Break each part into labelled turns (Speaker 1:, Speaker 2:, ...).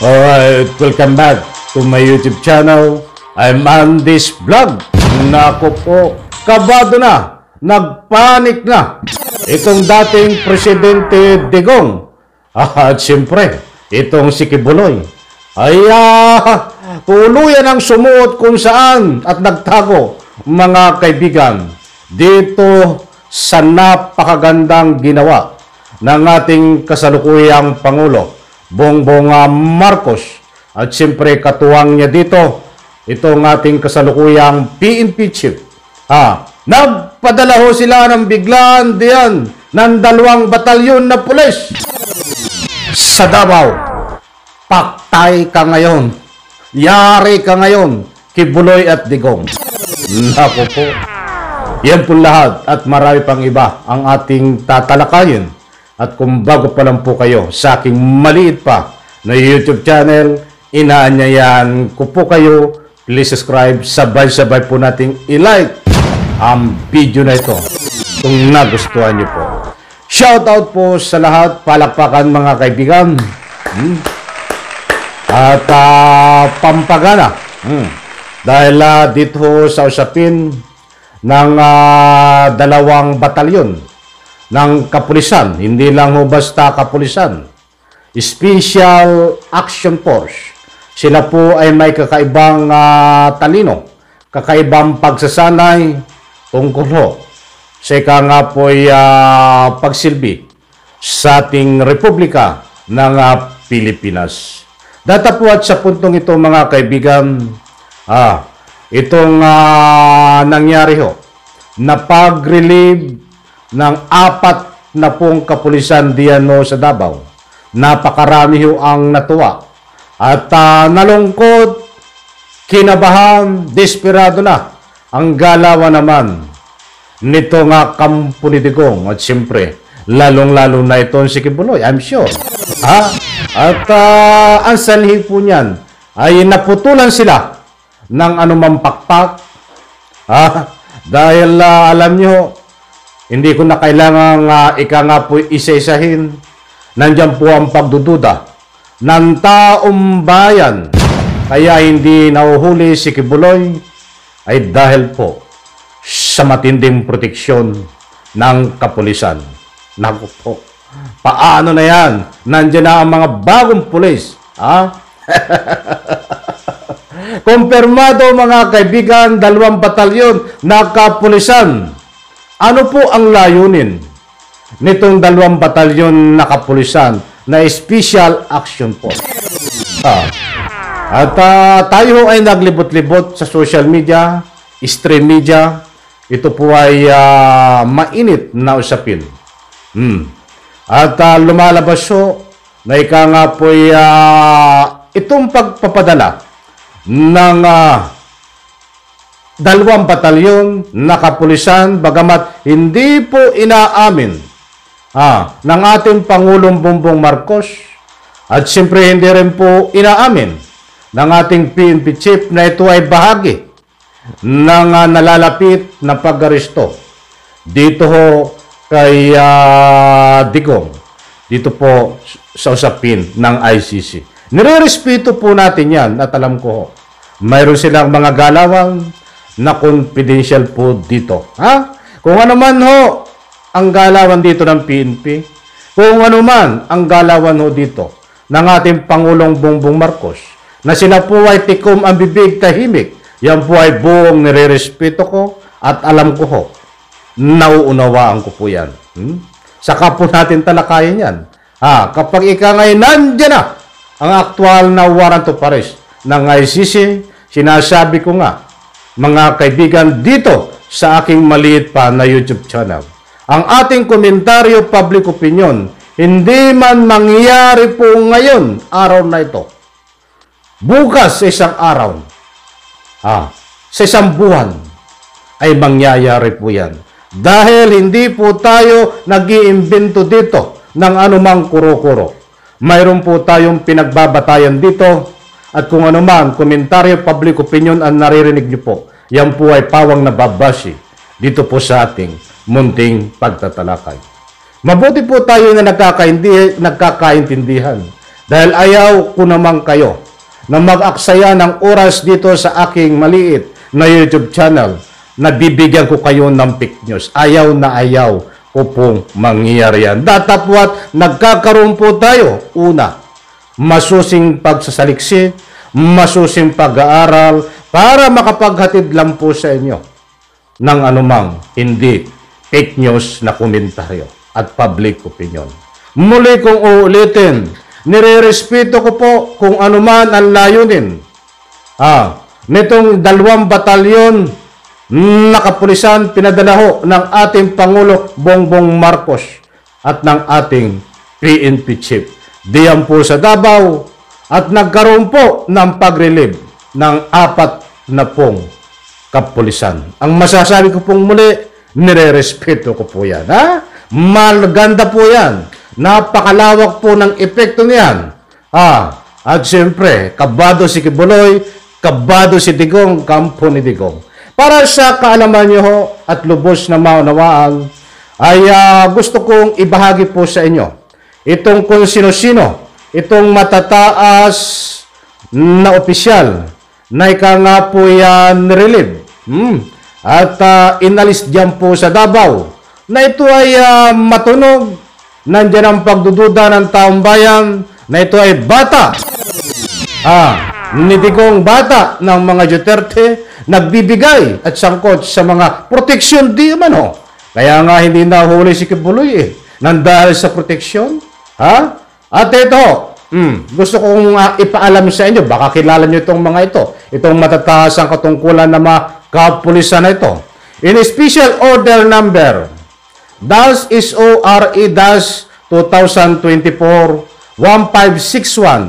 Speaker 1: Alright, welcome back to my YouTube channel. I'm Andy's Vlog. Naku po, kabado na, nagpanik na itong dating Presidente Digong. At siyempre, itong si Kibuloy ay tuluyan ang sumuot kung saan at nagtago, mga kaibigan, dito sa napakagandang ginawa ng ating kasalukuyang Pangulo Bongbong Marcos. At siyempre katuwang niya dito itong ating kasalukuyang PNP chief. Nagpadala ho sila ng biglaan diyan ng 2 batalyon na pulis sa Davao. Paktay ka ngayon, yari ka ngayon, Kibuloy at Digong. Naku po, yan po lahat at marami pang iba ang ating tatalakayin. At kung bago pa lang po kayo sa aking maliit pa na YouTube channel, inaanyayan ko po kayo, please subscribe, sabay-sabay po nating i-like ang video na ito kung nagustuhan niyo po. Shoutout po sa lahat, palakpakan mga kaibigan. At pampagana. Dahil dito sa usapin ng 2 batalyon ng kapulisan, hindi lang ho basta kapulisan, Special Action Force. Sila po ay may kakaibang talino, kakaibang pagsasanay tungkol ho sa nga po ay pagsilbi sa ating Republika ng Pilipinas. Datapwat sa puntong ito mga kaibigan, itong nangyari ho na pag-relieve ng 4 na pong kapulisan diyan sa Davao. Napakarami ho ang natuwa at nalungkot, kinabahan, desperado na ang galawan naman nito nga kampo ni Digong. At siyempre, lalong-lalo na itong si Kibuloy, I'm sure. At ang sanhi po niyan ay naputulan sila ng anumang pakpak. Dahil alam nyo, hindi ko na kailangang ika nga po isa-isahin. Nandiyan po ang pagdududa ng taong bayan. Kaya hindi nahuhuli si Kibuloy ay dahil po sa matinding proteksyon ng kapulisan. Naku po, paano na yan? Nandiyan na ang mga bagong pulis. Kumpirmado mga kaibigan, 2 batalyon na kapulisan. Ano po ang layunin nitong 2 batalyon na kapulisan na Special Action Force? At tayo ay naglibot-libot sa social media, stream media. Ito po ay mainit na usapin. At lumalabas so na ika nga po ay itong pagpapadala ng 2 batalyon na kapulisan, bagamat hindi po inaamin ng ating Pangulong Bongbong Marcos at siyempre hindi rin po inaamin ng ating PNP chief na ito ay bahagi ng nalalapit na pag-aresto dito ho kay Digong, dito po sa usapin ng ICC. Nirerespeto po natin yan at alam ko ho, mayroon silang mga galawang na confidential po dito. Kung ano man ho ang galawan dito ng PNP, kung ano man ang galawan ho dito ng ating Pangulong Bongbong Marcos, na sila po ay tikom ang bibig tahimik, yan po ay buong nirerespeto ko at alam ko ho, nauunawaan ko po yan. Saka po natin talakayin yan. Kapag ika ngayon nandiyan na ang aktual na warrant of arrest ng ICC, sinasabi ko nga, mga kaibigan, dito sa aking maliit pa na YouTube channel, ang ating komentaryo, public opinion, hindi man mangyari po ngayon, araw na ito, bukas sa isang araw, sa isang buwan, ay mangyayari po yan. Dahil hindi po tayo nag-iimbento dito ng anumang kuro-kuro. Mayroon po tayong pinagbabatayan dito. At kung ano man, komentaryo, public opinion ang naririnig niyo po, yan po ay pawang nababashi dito po sa ating munting pagtatalakay. Mabuti po tayo na nagkakaintindihan. Dahil ayaw ko naman kayo na mag-aksaya ng oras dito sa aking maliit na YouTube channel na bibigyan ko kayo ng fake news. Ayaw na ayaw ko pong mangyayari yan. Datapwat nagkakaroon po tayo. Una, masusing pagsasaliksik, masusing pag-aaral para makapaghatid lang po sa inyo ng anumang hindi fake news na komentaryo at public opinion. Muli kong uulitin, nirerespeto ko po kung anuman ang layunin nitong 2 batalyon na kapulisan pinadala ho ng ating Pangulo Bongbong Marcos at ng ating PNP chief. Diyan po sa Davao at nagkaroon po ng pag-relieve ng 4 na pong kapulisan. Ang masasabi ko pong muli, nirerespeto ko po yan. Maganda po yan. Napakalawak po ng epekto niyan. At siyempre, kabado si Kibuloy, kabado si Digong, kampo ni Digong. Para sa kaalaman nyo ho, at lubos na maunawaan, ay gusto kong ibahagi po sa inyo itong kung sino-sino, itong matataas na opisyal na ika nga po yan relieve. At inalis dyan po sa Davao na ito ay matunog. Nandyan ang pagdududa ng taong bayan na ito ay bata. Ni Digong bata ng mga Duterte nagbibigay at sangkot sa mga proteksyon di umano. Kaya nga hindi nahuli si Kibuloy nandahil sa proteksyon. At ito, gusto kong ipaalam sa inyo, baka kilala nyo itong mga ito, itong matataas ang katungkulan ng mga kapulisan na ito. In Special Order Number SORE-2024-1561,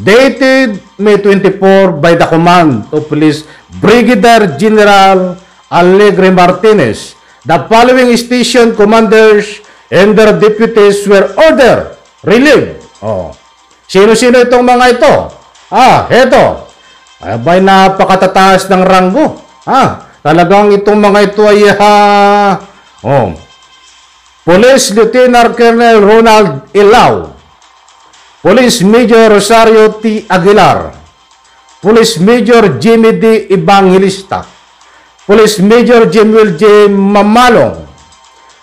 Speaker 1: dated May 24 by the command of Police Brigadier General Alegre Martinez, the following station commanders and their deputies were ordered relieved. Sino-sino itong mga ito? Heto. Abay, napakatataas ng ranggo. Talagang itong mga ito ay Police Lieutenant Colonel Ronald Ilao, Police Major Rosario T. Aguilar, Police Major Jimmy D. Evangelista, Police Major Jemuel J. Mamalong,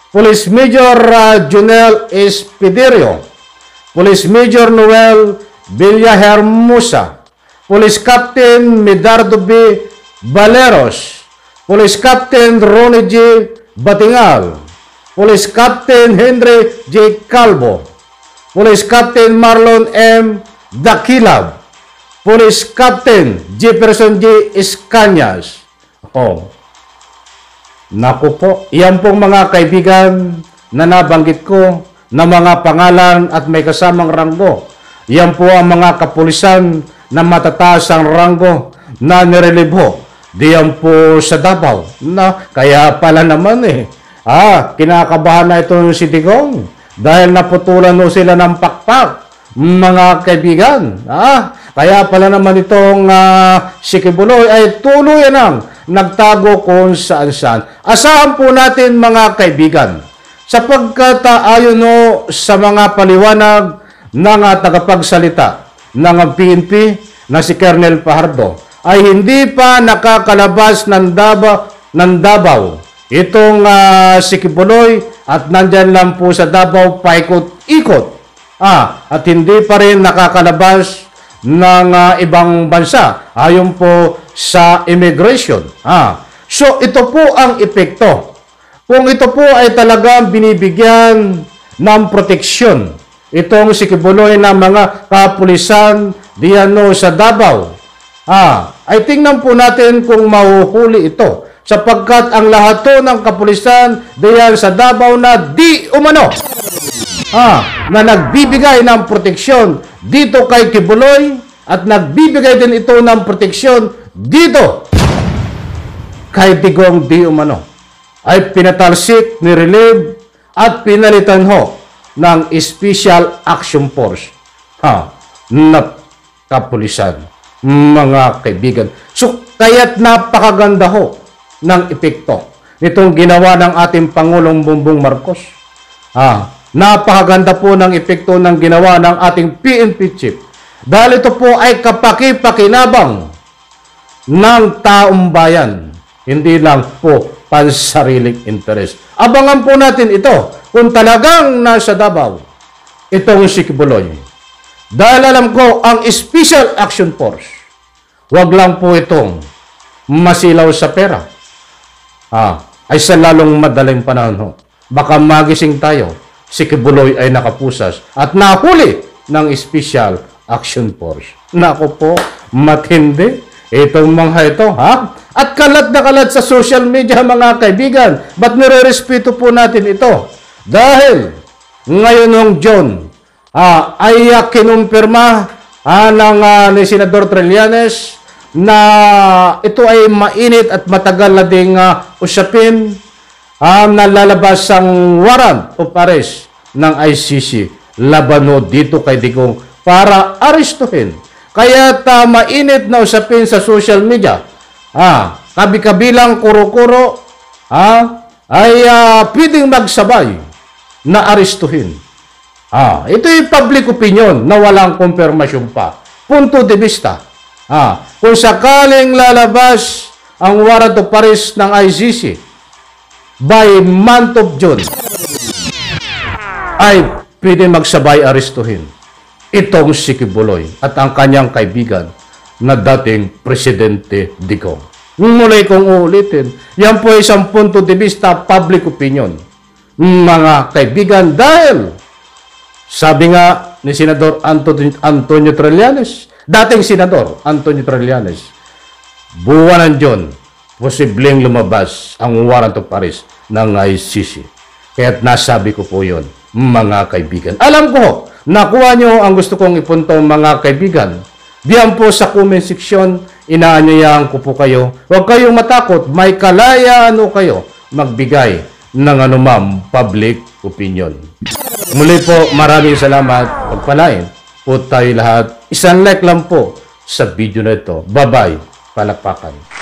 Speaker 1: Police Major Junel Espiderio, Police Major Noel Villahermosa, Police Captain Medardo B. Valeros, Police Captain Ronnie J. Batingal, Police Captain Henry J. Calvo, Police Captain Marlon M. Dakilab, Police Captain Jefferson J. Escañas. Naku po, iyan pong mga kaibigan na nabanggit ko na mga pangalan at may kasamang ranggo. Iyan po ang mga kapulisan na matataas ang ranggo na nirelibo diyan po sa Davao. Kaya pala naman kinakabahan na ito si Digong dahil naputulan mo sila ng pakpak, mga kaibigan. Kaya pala naman itong si Kibuloy ay tuloy nang nagtago kung saan-saan. Asahan po natin, mga kaibigan, sapagkat ayon sa mga paliwanag ng tagapagsalita ng PNP na si Colonel Fajardo ay hindi pa nakakalabas ng Davao itong si Kibuloy at nandyan lang po sa Davao paikot-ikot at hindi pa rin nakakalabas ng ibang bansa ayon po sa immigration. So ito po ang epekto. Kung ito po ay talagang binibigyan ng proteksyon itong si Kibuloy ng mga kapulisan diyan sa Davao, ay tingnan po natin kung mahuhuli ito sapagkat ang lahat to ng kapulisan diyan sa Davao na di umano na nagbibigay ng proteksyon dito kay Kibuloy at nagbibigay din ito ng proteksyon dito kay Digong di umano ay pinatalsik, nirelieve at pinalitan ng Special Action Force na kapulisan, mga kaibigan. So kaya't napakaganda ng epekto nitong ginawa ng ating Pangulong Bongbong Marcos napakaganda po ng epekto ng ginawa ng ating PNP chief. Dahil ito po ay kapaki-pakinabang ng taong bayan. Hindi lang po pansariling interest. Abangan po natin ito kung talagang nasa Davao itong si Kibuloy. Dahil alam ko ang Special Action Force, wag lang po itong masilaw sa pera. Ay sa lalong madaling panahon. Baka magising tayo, si Kibuloy ay nakapusas at nahuli ng Special Action Force. Nako po, matindi itong mga ito, ha? At kalat na kalat sa social media, mga kaibigan. Ba't nire-respeto po natin ito? Dahil ngayon ng John ay kinumpirma ni Senador Trillanes na ito ay mainit at matagal na ding usapin na lalabas ang warrant of arrest ng ICC labano dito kay Digong para arestuhin. Kaya mainit na usapin sa social media. Kabi-kabilang kuro-kuro ay pwedeng magsabay na arestuhin. Ito yung public opinion na walang konfirmasyon pa. Punto de vista. Kung sakaling lalabas ang warrant of arrest ng ICC by month of June, ay pwedeng magsabay arestuhin itong si Kibuloy at ang kanyang kaibigan na dating Presidente Digong. Muli kong uulitin, yan po isang punto de vista public opinion, mga kaibigan, dahil sabi nga ni Senador Antonio Trillanes, dating Senador Antonio Trillanes, buwan ng June, posibleng lumabas ang warrant of arrest ng ICC. Kaya't nasabi ko po yun, mga kaibigan. Alam ko, nakuha nyo ang gusto kong ipunto, mga kaibigan. Diyan po sa comment section, inaanyayahan ko po kayo. Huwag kayong matakot, may kalayaan o kayo magbigay ng anumang public opinion. Muli po, maraming salamat. Pagpalain po tayo lahat. Isang like lang po sa video na ito. Bye-bye. Palakpakan.